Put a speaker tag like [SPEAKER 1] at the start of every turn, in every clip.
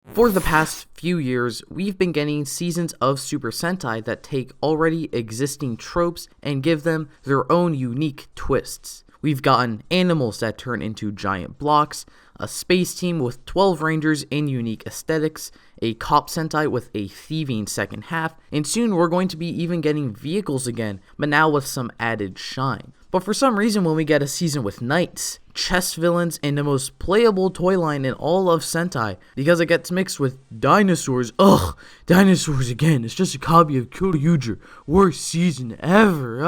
[SPEAKER 1] For the past few years, we've been getting seasons of Super Sentai that take already existing tropes and give them their own unique twists. We've gotten animals that turn into giant blocks, a space team with 12 rangers and unique aesthetics, a cop Sentai with a thieving second half, and soon we're going to be even getting vehicles again, but now with some added shine. But for some reason, when we get a season with knights, chess villains, and the most playable toy line in all of Sentai, because it gets mixed with dinosaurs, dinosaurs again, it's just a copy of Kishiryu, worst season ever,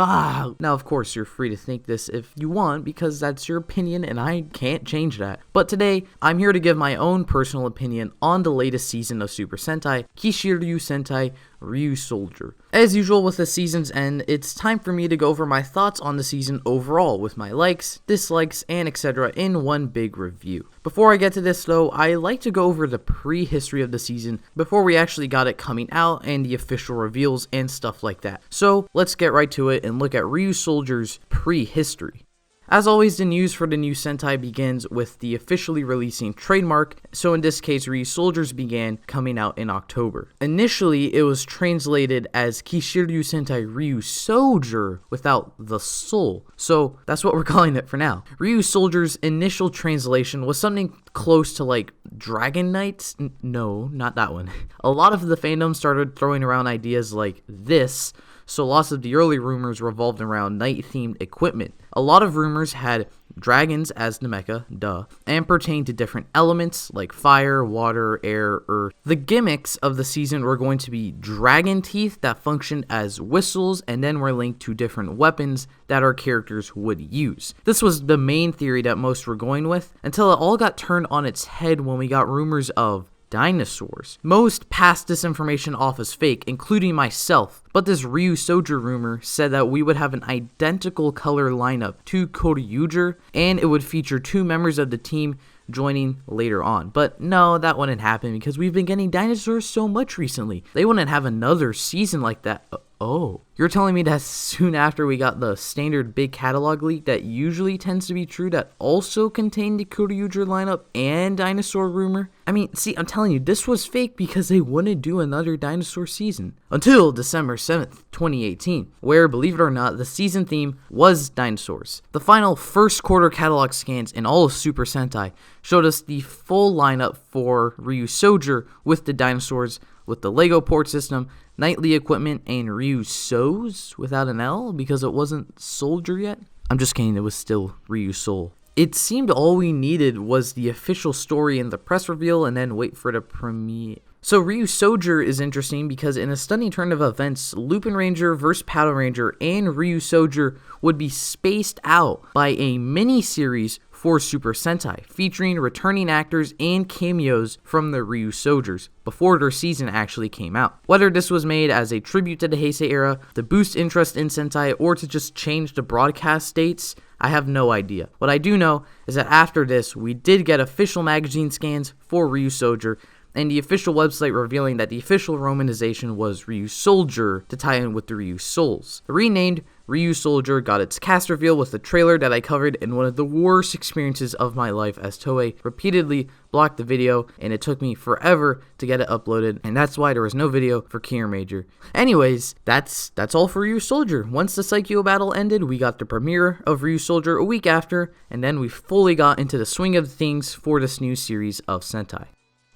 [SPEAKER 1] Now of course, you're free to think this if you want, because that's your opinion and I can't change that. But today, I'm here to give my own personal opinion on the latest season of Super Sentai, Kishiryu Sentai Ryusoulger. As usual with the season's end, it's time for me to go over my thoughts on the season overall, with my likes, dislikes, and etc. in one big review. Before I get to this though, I like to go over the prehistory of the season before we actually got it coming out and the official reveals and stuff like that. So let's get right to it and look at Ryusoulger's prehistory. As always, the news for the new Sentai begins with the officially releasing trademark, so in this case, Ryusoulger's began coming out in October. Initially, it was translated as Kishiryu Sentai Ryusoulger without the soul, so that's what we're calling it for now. Ryusoulger's initial translation was something close to like Dragon Knights? No, not that one. A lot of the fandom started throwing around ideas like this, so lots of the early rumors revolved around knight-themed equipment. A lot of rumors had dragons as the mecha, and pertained to different elements like fire, water, air, earth. The gimmicks of the season were going to be dragon teeth that functioned as whistles and then were linked to different weapons that our characters would use. This was the main theory that most were going with, until it all got turned on its head when we got rumors of dinosaurs. Most passed this information off as fake, including myself, but this Ryusoulger rumor said that we would have an identical color lineup to Kishiryu, and it would feature 2 members of the team joining later on. But no, that wouldn't happen because we've been getting dinosaurs so much recently. They wouldn't have another season like that. Oh, you're telling me that soon after we got the standard big catalog leak that usually tends to be true that also contained the Kishiryu lineup and dinosaur rumor? I mean, see, I'm telling you, this was fake because they wouldn't do another dinosaur season. Until December 7th, 2018, where, believe it or not, the season theme was dinosaurs. The final first quarter catalog scans in all of Super Sentai showed us the full lineup for Ryusoulger with the dinosaurs, with the Lego port system, knightly equipment, and Ryusoul's without an L because it wasn't soldier yet. I'm just kidding, it was still Ryusoul. It seemed all we needed was the official story and the press reveal and then wait for the premiere. So Ryusoulger is interesting because in a stunning turn of events, Lupin Ranger vs. Paddle Ranger and Ryusoulger would be spaced out by a mini-series for Super Sentai, featuring returning actors and cameos from the Ryusoulgers before their season actually came out. Whether this was made as a tribute to the Heisei era, to boost interest in Sentai, or to just change the broadcast dates, I have no idea. What I do know is that after this, we did get official magazine scans for Ryusoulger, and the official website revealing that the official romanization was Ryusoulger to tie in with the Ryusouls. The renamed Ryusoulger got its cast reveal with the trailer that I covered in one of the worst experiences of my life, as Toei repeatedly blocked the video and it took me forever to get it uploaded, and that's why there was no video for Kier Major. Anyways, that's all for Ryusoulger. Once the Psycho battle ended, we got the premiere of Ryusoulger a week after, and then we fully got into the swing of things for this new series of Sentai.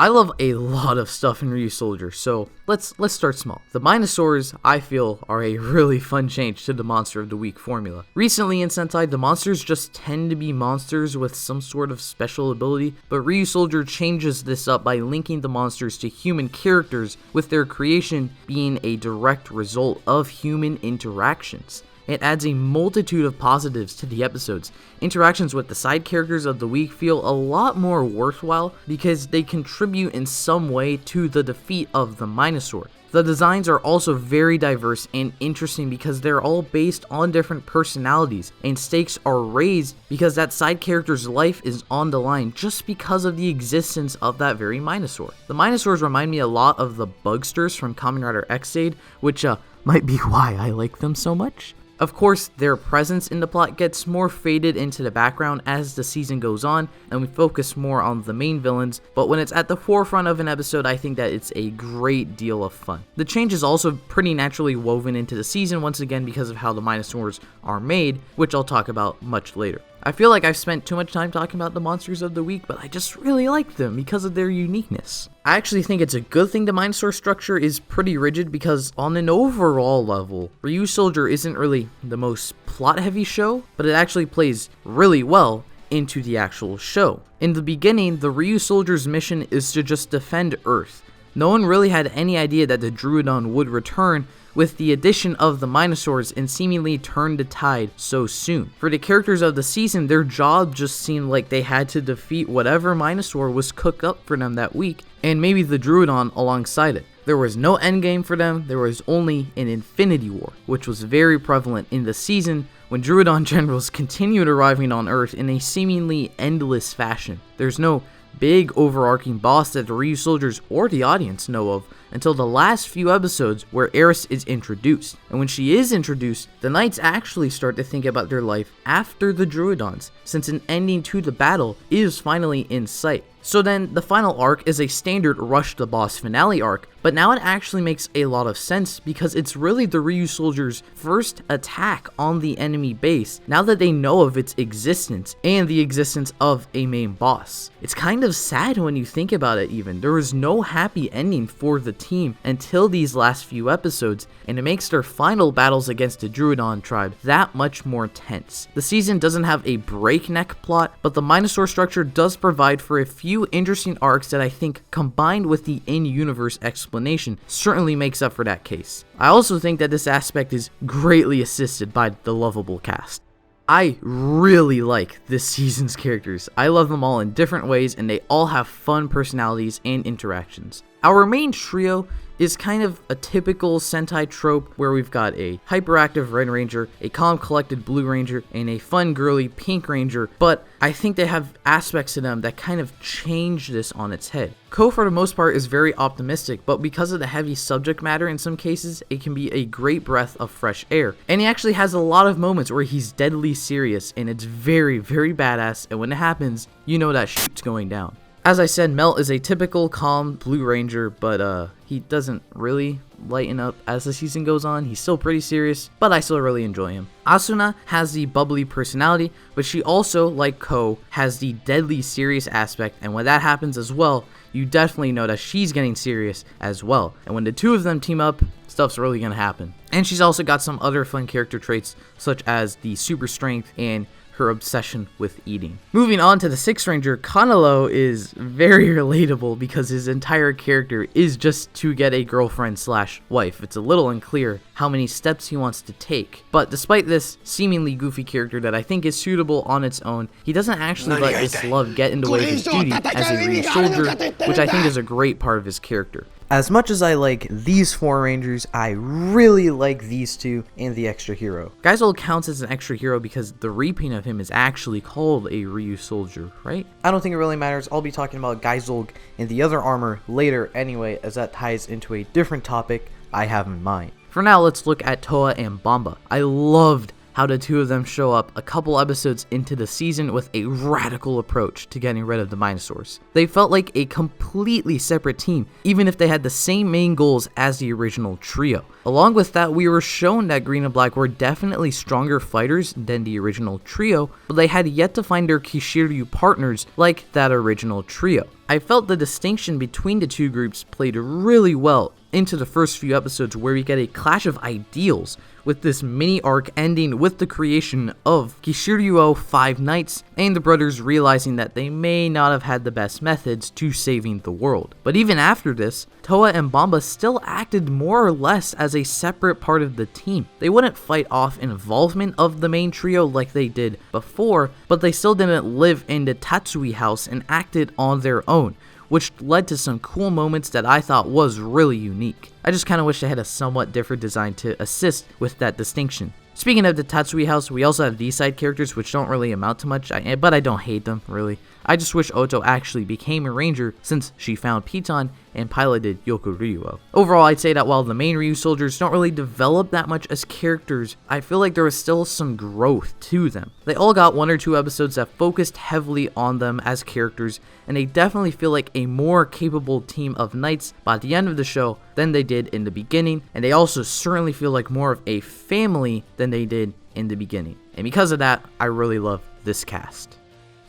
[SPEAKER 1] I love a lot of stuff in Ryusoulger, so let's start small. The Minosaurs, I feel, are a really fun change to the Monster of the Week formula. Recently in Sentai, the monsters just tend to be monsters with some sort of special ability, but Ryusoulger changes this up by linking the monsters to human characters, with their creation being a direct result of human interactions. It adds a multitude of positives to the episodes. Interactions with the side characters of the week feel a lot more worthwhile because they contribute in some way to the defeat of the Minosaur. The designs are also very diverse and interesting because they're all based on different personalities, and stakes are raised because that side character's life is on the line just because of the existence of that very Minosaur. The Minosaurs remind me a lot of the Bugsters from Kamen Rider X-Aid, which might be why I like them so much. Of course, their presence in the plot gets more faded into the background as the season goes on, and we focus more on the main villains, but when it's at the forefront of an episode, I think that it's a great deal of fun. The change is also pretty naturally woven into the season once again because of how the Minosaurs are made, which I'll talk about much later. I feel like I've spent too much time talking about the monsters of the week, but I just really like them because of their uniqueness. I actually think it's a good thing the Minosaur structure is pretty rigid because on an overall level, Ryusoulger isn't really the most plot-heavy show, but it actually plays really well into the actual show. In the beginning, the Ryusoulger's mission is to just defend Earth. No one really had any idea that the Druidon would return with the addition of the Minosaurs and seemingly turn the tide so soon. For the characters of the season, their job just seemed like they had to defeat whatever Minosaur was cooked up for them that week, and maybe the Druidon alongside it. There was no endgame for them, there was only an infinity war, which was very prevalent in the season when Druidon generals continued arriving on Earth in a seemingly endless fashion. There's no big overarching boss that the Ryusoulgers or the audience know of until the last few episodes where Eris is introduced. And when she is introduced, the knights actually start to think about their life after the Druidons, since an ending to the battle is finally in sight. So then, the final arc is a standard rush to boss finale arc, but now it actually makes a lot of sense because it's really the Ryusoulgers' first attack on the enemy base now that they know of its existence and the existence of a main boss. It's kind of sad when you think about it even. There was no happy ending for the team until these last few episodes, and it makes their final battles against the Druidon tribe that much more tense. The season doesn't have a breakneck plot, but the Minosaur structure does provide for a few interesting arcs that I think, combined with the in-universe explanation, certainly makes up for that case. I also think that this aspect is greatly assisted by the lovable cast. I really like this season's characters. I love them all in different ways, and they all have fun personalities and interactions. Our main trio is kind of a typical Sentai trope where we've got a hyperactive Red Ranger, a calm collected Blue Ranger, and a fun girly Pink Ranger, but I think they have aspects to them that kind of change this on its head. Ko for the most part is very optimistic, but because of the heavy subject matter in some cases, it can be a great breath of fresh air. And he actually has a lot of moments where he's deadly serious, and it's very, very badass, and when it happens, you know that shit's going down. As I said, Melt is a typical calm Blue Ranger, but he doesn't really lighten up as the season goes on. He's still pretty serious, but I still really enjoy him. Asuna has the bubbly personality, but she also, like Ko, has the deadly serious aspect, and when that happens as well, you definitely know that she's getting serious as well. And when the two of them team up, stuff's really gonna happen. And she's also got some other fun character traits, such as the super strength and her obsession with eating. Moving on to the Sixth Ranger, Kanalo is very relatable because his entire character is just to get a girlfriend slash wife. It's a little unclear how many steps he wants to take, but despite this seemingly goofy character that I think is suitable on its own, he doesn't actually let this love get in the way of his duty as a Ryusoulger, which I think is a great part of his character. As much as I like these four Rangers, I really like these two and the extra hero. Gaizold counts as an extra hero because the repaint of him is actually called a Ryusoulger, right? I don't think it really matters. I'll be talking about Gaizold and the other armor later anyway, as that ties into a different topic I have in mind. For now, let's look at Toa and Bamba. I loved how the two of them show up a couple episodes into the season with a radical approach to getting rid of the Minosaurs. They felt like a completely separate team, even if they had the same main goals as the original trio. Along with that, we were shown that Green and Black were definitely stronger fighters than the original trio, but they had yet to find their Kishiryu partners like that original trio. I felt the distinction between the two groups played really well into the first few episodes, where we get a clash of ideals, with this mini arc ending with the creation of Kishiryu 5 Knights and the brothers realizing that they may not have had the best methods to saving the world. But even after this, Toa and Bamba still acted more or less as a separate part of the team. They wouldn't fight off involvement of the main trio like they did before, but they still didn't live in the Tatsui house and acted on their own, which led to some cool moments that I thought was really unique. I just kinda wish they had a somewhat different design to assist with that distinction. Speaking of the Tatsui house, we also have these side characters which don't really amount to much, but I don't hate them, really. I just wish Oto actually became a ranger since she found Piton and piloted Yokuryuo. Overall, I'd say that while the main Ryusoulgers don't really develop that much as characters, I feel like there was still some growth to them. They all got 1 or 2 episodes that focused heavily on them as characters, and they definitely feel like a more capable team of knights by the end of the show than they did in the beginning, and they also certainly feel like more of a family than they did in the beginning. And because of that, I really love this cast.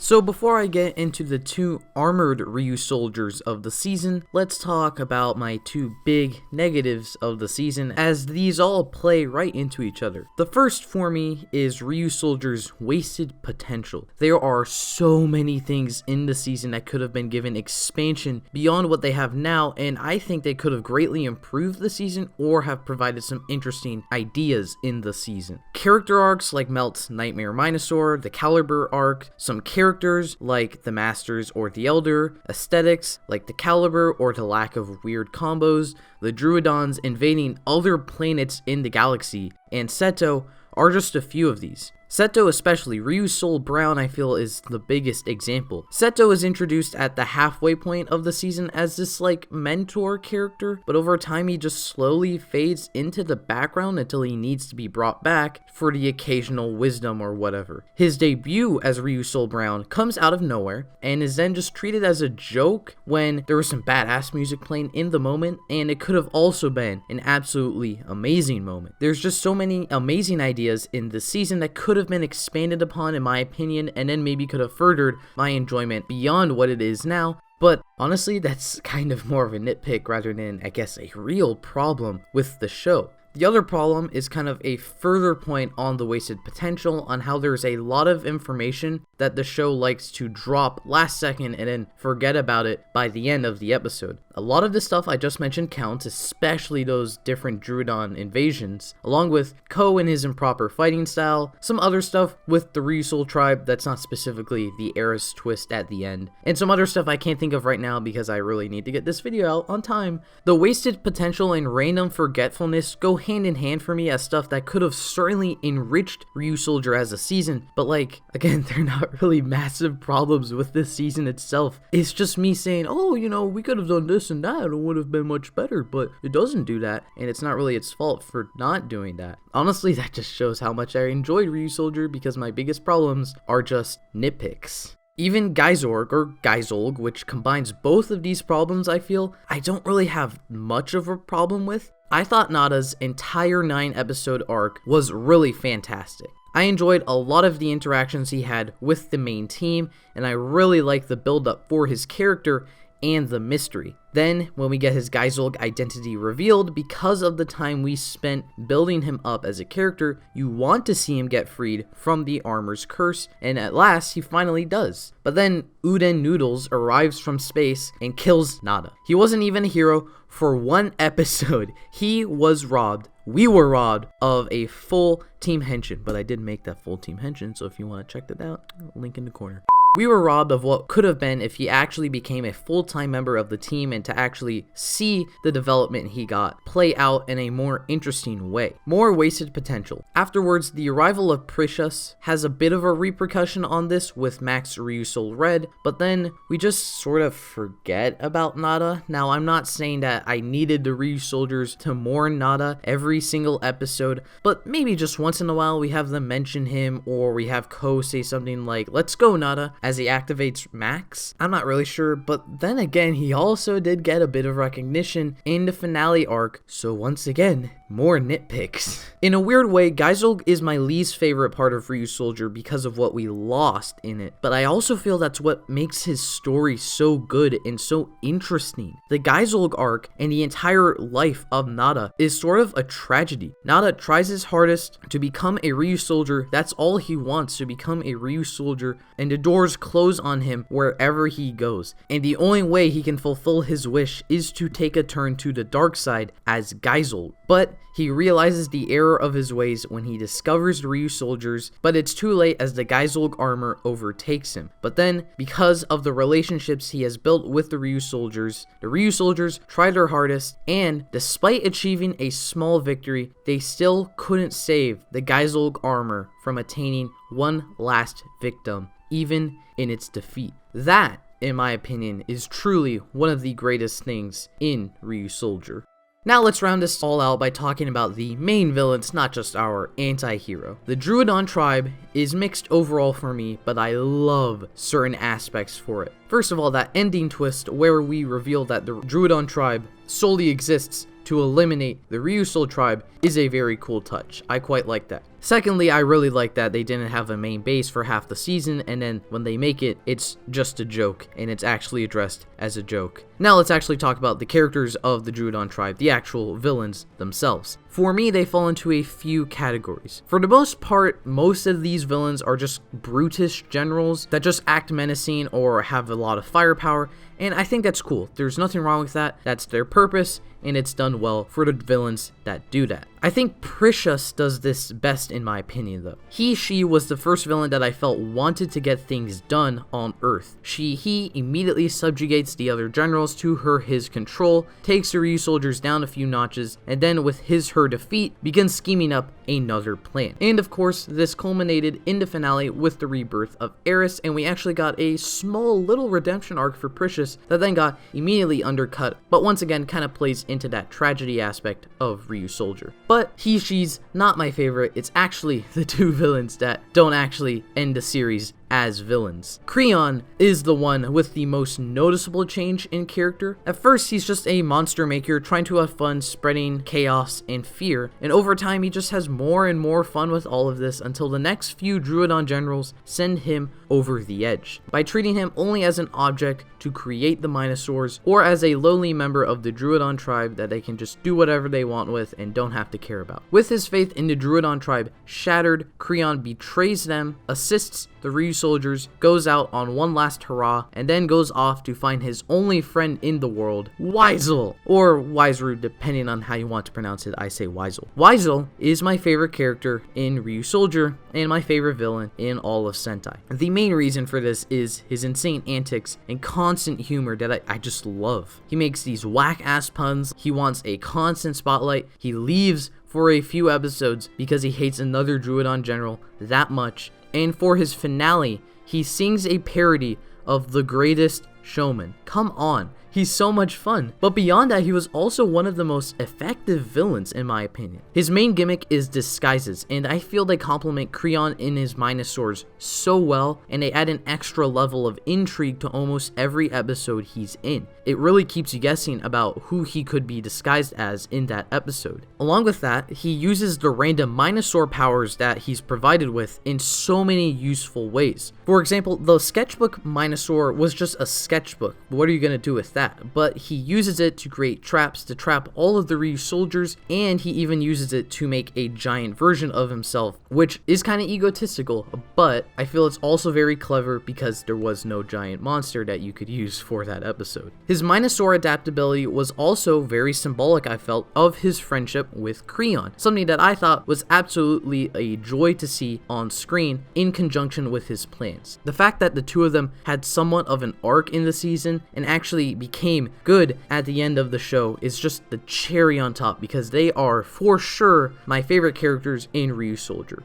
[SPEAKER 1] So before I get into the 2 armored Ryusoulgers of the season, let's talk about my 2 big negatives of the season, as these all play right into each other. The first for me is Ryusoulger's wasted potential. There are so many things in the season that could have been given expansion beyond what they have now, and I think they could have greatly improved the season or have provided some interesting ideas in the season. Character arcs like Melt's Nightmare Minosaur, the Caliber arc, some characters like the Masters or the Elder, aesthetics like the Caliber or the lack of weird combos, the Druidons invading other planets in the galaxy, and Seto are just a few of these. Seto especially, Ryusoul Brown, I feel is the biggest example. Seto is introduced at the halfway point of the season as this like mentor character, but over time he just slowly fades into the background until he needs to be brought back for the occasional wisdom or whatever. His debut as Ryusoul Brown comes out of nowhere and is then just treated as a joke when there was some badass music playing in the moment, and it could have also been an absolutely amazing moment. There's just so many amazing ideas in the season that could have been expanded upon in my opinion, and then maybe could have furthered my enjoyment beyond what it is now. But honestly, that's kind of more of a nitpick rather than, I guess, a real problem with the show. The other problem is kind of a further point on the wasted potential, on how there's a lot of information that the show likes to drop last second and then forget about it by the end of the episode. A lot of the stuff I just mentioned counts, especially those different Druidon invasions, along with Ko and his improper fighting style, some other stuff with the Ryusoul tribe that's not specifically the Eris twist at the end, and some other stuff I can't think of right now because I really need to get this video out on time. The wasted potential and random forgetfulness go hand in hand for me as stuff that could have certainly enriched Ryusoulger as a season, but like, again, they're not really massive problems with this season itself. It's just me saying, oh, you know, we could have done this and that, it would have been much better, but it doesn't do that, and it's not really its fault for not doing that. Honestly, that just shows how much I enjoyed Ryusoulger, because my biggest problems are just nitpicks. Even Geizorg, or Geizolg, which combines both of these problems, I feel, I don't really have much of a problem with. I thought Nada's entire 9-episode arc was really fantastic. I enjoyed a lot of the interactions he had with the main team, and I really liked the build-up for his character and the mystery. Then, when we get his Geizolg identity revealed, because of the time we spent building him up as a character, you want to see him get freed from the armor's curse, and at last, he finally does. But then, Uden Noodles arrives from space and kills Nada. He wasn't even a hero for 1 episode. He was robbed. We were robbed of a full team henshin, but I did make that full team henshin, so if you want to check that out, link in the corner. We were robbed of what could have been if he actually became a full-time member of the team, and to actually see the development he got play out in a more interesting way. More wasted potential. Afterwards, the arrival of Precious has a bit of a repercussion on this with Max Ryusoul Red, but then we just sort of forget about Nada. Now, I'm not saying that I needed the Ryusoulgers to mourn Nada every single episode, but maybe just once in a while we have them mention him, or we have Ko say something like, "Let's go, Nada," as he activates Max. I'm not really sure, but then again, he also did get a bit of recognition in the finale arc, so once again, more nitpicks. In a weird way, Geizolg is my least favorite part of Ryusoulger because of what we lost in it, but I also feel that's what makes his story so good and so interesting. The Geizolg arc and the entire life of Nada is sort of a tragedy. Nada tries his hardest to become a Ryusoulger, that's all he wants, to become a Ryusoulger, and the doors close on him wherever he goes, and the only way he can fulfill his wish is to take a turn to the dark side as Geizolg. But he realizes the error of his ways when he discovers the Ryusoulgers, but it's too late as the Geizolg armor overtakes him. But then, because of the relationships he has built with the Ryusoulgers try their hardest, and despite achieving a small victory, they still couldn't save the Geizolg armor from attaining one last victim, even in its defeat. That in my opinion, is truly one of the greatest things in Ryusoulger. Now let's round this all out by talking about the main villains, not just our anti-hero. The Druidon tribe is mixed overall for me, but I love certain aspects for it. First of all, that ending twist where we reveal that the Druidon tribe solely exists to eliminate the Ryusoul tribe is a very cool touch. I quite like that. Secondly, I really like that they didn't have a main base for half the season, and then when they make it, it's just a joke, and it's actually addressed as a joke. Now let's actually talk about the characters of the Druidon tribe, the actual villains themselves. For me, they fall into a few categories. For the most part, most of these villains are just brutish generals that just act menacing or have a lot of firepower, and I think that's cool. There's nothing wrong with that. That's their purpose, and it's done well for the villains that do that. I think Precious does this best in my opinion though. She was the first villain that I felt wanted to get things done on Earth. He immediately subjugates the other generals to his control, takes the Ryusoulgers down a few notches, and then with her defeat, begins scheming up another plan. And of course, this culminated in the finale with the rebirth of Eris, and we actually got a small little redemption arc for Precious that then got immediately undercut, but once again kind of plays into that tragedy aspect of Ryusoulger. But she's not my favorite. It's actually the two villains that don't actually end the series as villains. Kreon is the one with the most noticeable change in character. At first, he's just a monster maker trying to have fun spreading chaos and fear, and over time he just has more and more fun with all of this until the next few Druidon generals send him over the edge by treating him only as an object to create the Minosaurs, or as a lowly member of the Druidon tribe that they can just do whatever they want with and don't have to care about. With his faith in the Druidon tribe shattered, Kreon betrays them, assists the Ryusoulgers, goes out on one last hurrah, and then goes off to find his only friend in the world, Weisel, or Wiseru, depending on how you want to pronounce it. I say Weisel. Weisel is my favorite character in Ryusoulger and my favorite villain in all of Sentai. The main reason for this is his insane antics and constant humor that I just love. He makes these whack-ass puns, he wants a constant spotlight, he leaves for a few episodes because he hates another Druidon general that much, and for his finale, he sings a parody of The Greatest Showman. Come on, he's so much fun. But beyond that, he was also one of the most effective villains in my opinion. His main gimmick is disguises, and I feel they complement Kreon in his Minosaurs so well, and they add an extra level of intrigue to almost every episode he's in. It really keeps you guessing about who he could be disguised as in that episode. Along with that, he uses the random Minosaur powers that he's provided with in so many useful ways. For example, the sketchbook Minosaur was just a sketchbook. What are you going to do with that? But he uses it to create traps to trap all of the Ryusoulgers, and he even uses it to make a giant version of himself, which is kind of egotistical, but I feel it's also very clever because there was no giant monster that you could use for that episode. His Minosaur adaptability was also very symbolic, I felt, of his friendship with Kreon, something that I thought was absolutely a joy to see on screen in conjunction with his plans. The fact that the two of them had somewhat of an arc in the season and actually became good at the end of the show is just the cherry on top, because they are for sure my favorite characters in Ryusoulger.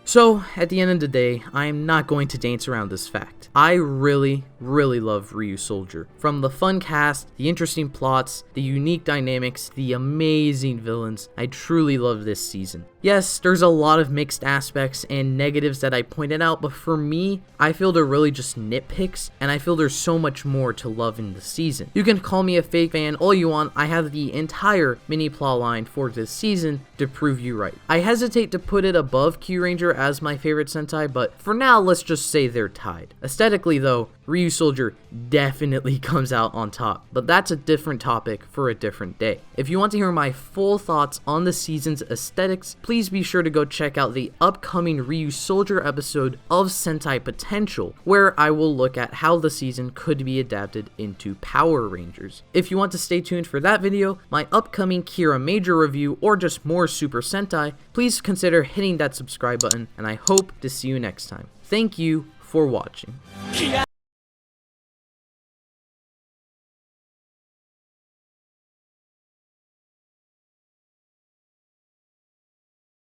[SPEAKER 1] So, at the end of the day, I'm not going to dance around this fact. I really love Ryusoulger. From the fun cast, the interesting plots, the unique dynamics, the amazing villains, I truly love this season. Yes, there's a lot of mixed aspects and negatives that I pointed out, but for me, I feel they're really just nitpicks, and I feel there's so much more to love in the season. You can call me a fake fan all you want, I have the entire mini plotline for this season to prove you right. I hesitate to put it above Kyuranger as my favorite Sentai, but for now, let's just say they're tied. Aesthetically though, Ryusoulger definitely comes out on top, but that's a different topic for a different day. If you want to hear my full thoughts on the season's aesthetics, please be sure to go check out the upcoming Ryusoulger episode of Sentai Potential, where I will look at how the season could be adapted into Power Rangers. If you want to stay tuned for that video, my upcoming Kira Major review, or just more Super Sentai, please consider hitting that subscribe button, and I hope to see you next time. Thank you for watching.